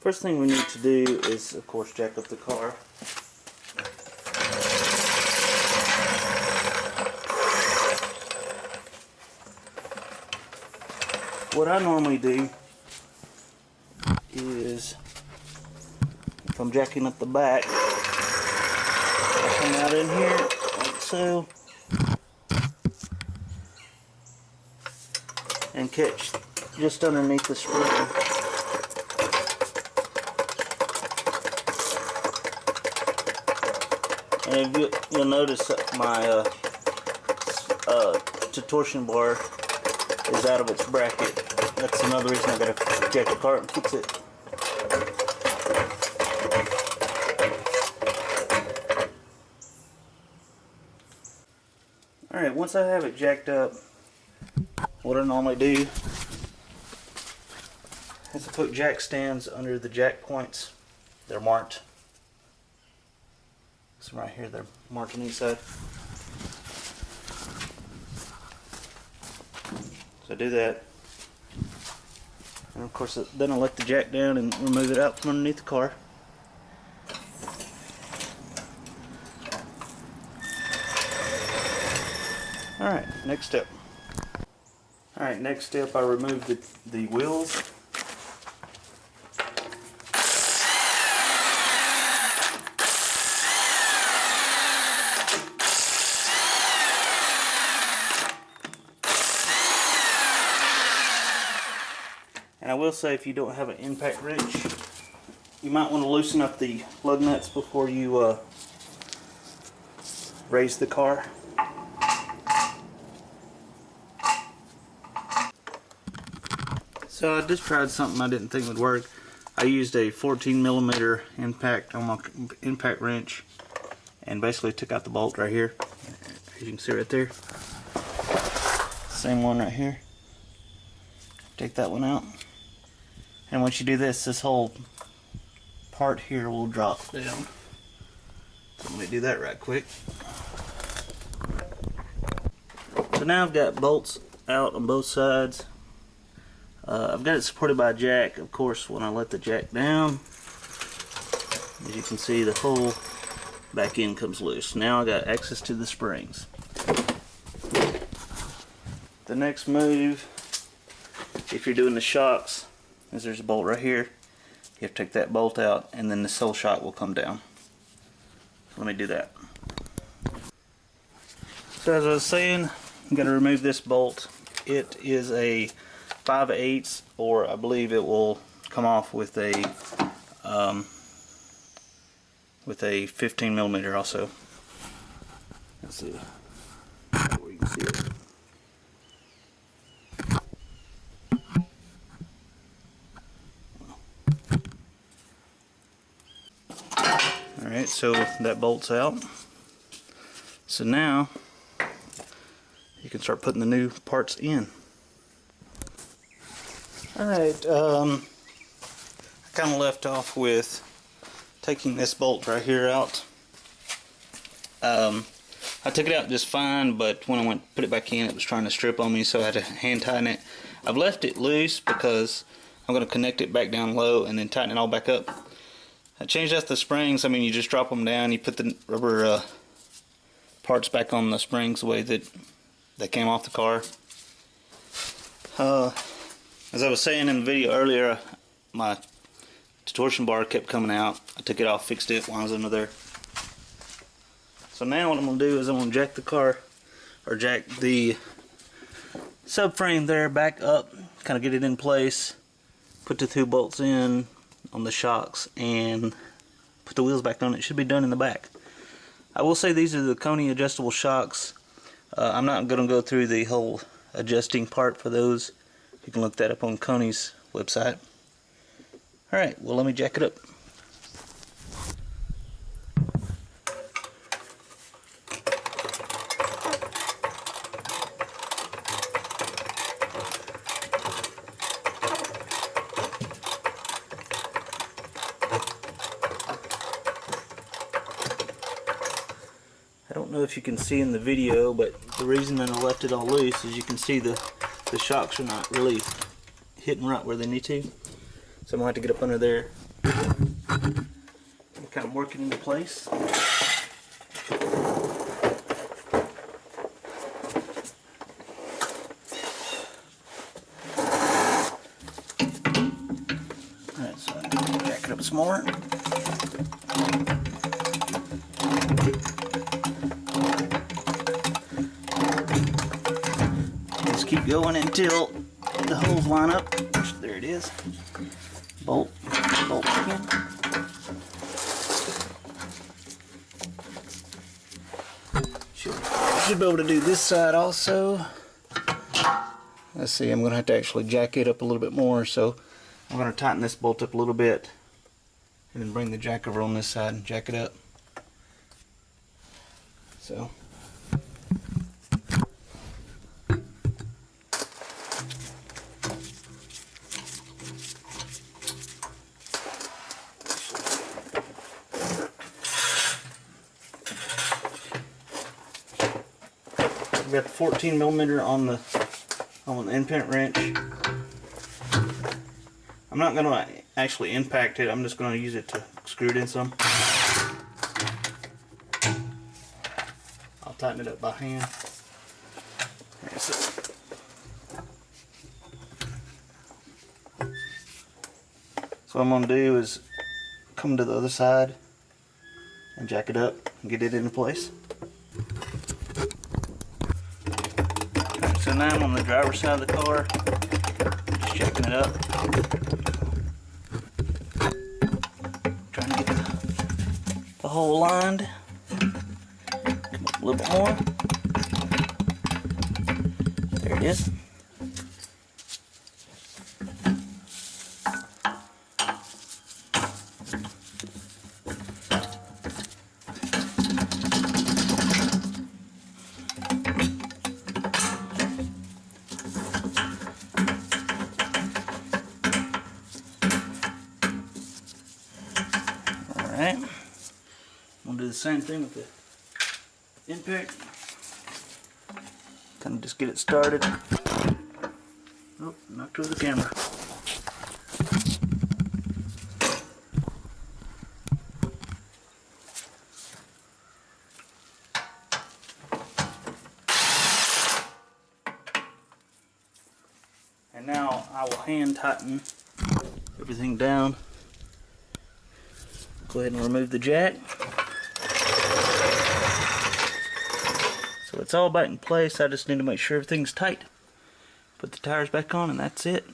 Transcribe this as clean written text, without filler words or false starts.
First thing we need to do is, of course, jack up the car. What I normally do is, if I'm jacking up the back, I come out in here like so and catch just underneath the spring. And you'll notice that my torsion bar is out of its bracket. That's another reason I gotta jack the car and fix it. Alright, once I have it jacked up, what I normally do is I put jack stands under the jack points. They're marked. So right here, they're marked on each side. So I do that. And of course, then I let the jack down and remove it out from underneath the car. Alright, next step. Alright, next step, I remove the wheels. And I will say, if you don't have an impact wrench, you might want to loosen up the lug nuts before you raise the car. So I just tried something I didn't think would work. I used a 14mm impact on my impact wrench and basically took out the bolt right here. As you can see right there. Same one right here. Take that one out. And once you do this, this whole part here will drop down. So let me do that right quick. So now I've got bolts out on both sides. I've got it supported by a jack. Of course, when I let the jack down, as you can see, the whole back end comes loose. Now I got access to the springs. The next move, if you're doing the shocks, is there's a bolt right here. You have to take that bolt out, and then this whole shock will come down. So let me do that. So as I was saying, I'm going to remove this bolt. It is a 5/8, or I believe it will come off with a 15mm also. Let's see where you can see it. Alright, so that bolt's out. So now you can start putting the new parts in. Alright, I kind of left off with taking this bolt right here out. I took it out just fine, but when I went to put it back in, it was trying to strip on me, so I had to hand tighten it. I've left it loose because I'm going to connect it back down low and then tighten it all back up. I changed out the springs. I mean, you just drop them down, you put the rubber parts back on the springs the way that they came off the car. As I was saying in the video earlier, my torsion bar kept coming out. I took it off, fixed it while I was under there. So now what I'm going to do is I'm going to jack the car, or jack the subframe there back up, kind of get it in place, put the 2 bolts in on the shocks, and put the wheels back on. It should be done in the back. I will say these are the Coney adjustable shocks. I'm not going to go through the whole adjusting part for those. You can look that up on Coney's website. Alright, well, let me jack it up. I don't know if you can see in the video, but the reason that I left it all loose is you can see the shocks are not really hitting right where they need to. So I'm going to have to get up under there kind of work it into place. Alright, so jack it up some more. Just keep going until the holes line up. There it is. Bolt again. Should be able to do this side also. Let's see, I'm going to have to actually jack it up a little bit more, so I'm going to tighten this bolt up a little bit and then bring the jack over on this side and jack it up. So we got the 14mm on the independent wrench. I'm not going to actually impact it, I'm just going to use it to screw it in some. I'll tighten it up by hand. So what I'm going to do is come to the other side and jack it up and get it into place. So now I'm on the driver's side of the car, just jacking it up. Trying to get the hole lined. Come up a little bit more. There it is. Alright, I'm going to do the same thing with the impact. Kind of just get it started. Oh, knocked over the camera. And now I will hand tighten everything down. Go ahead and remove the jack. So it's all back in place. I just need to make sure everything's tight. Put the tires back on and that's it.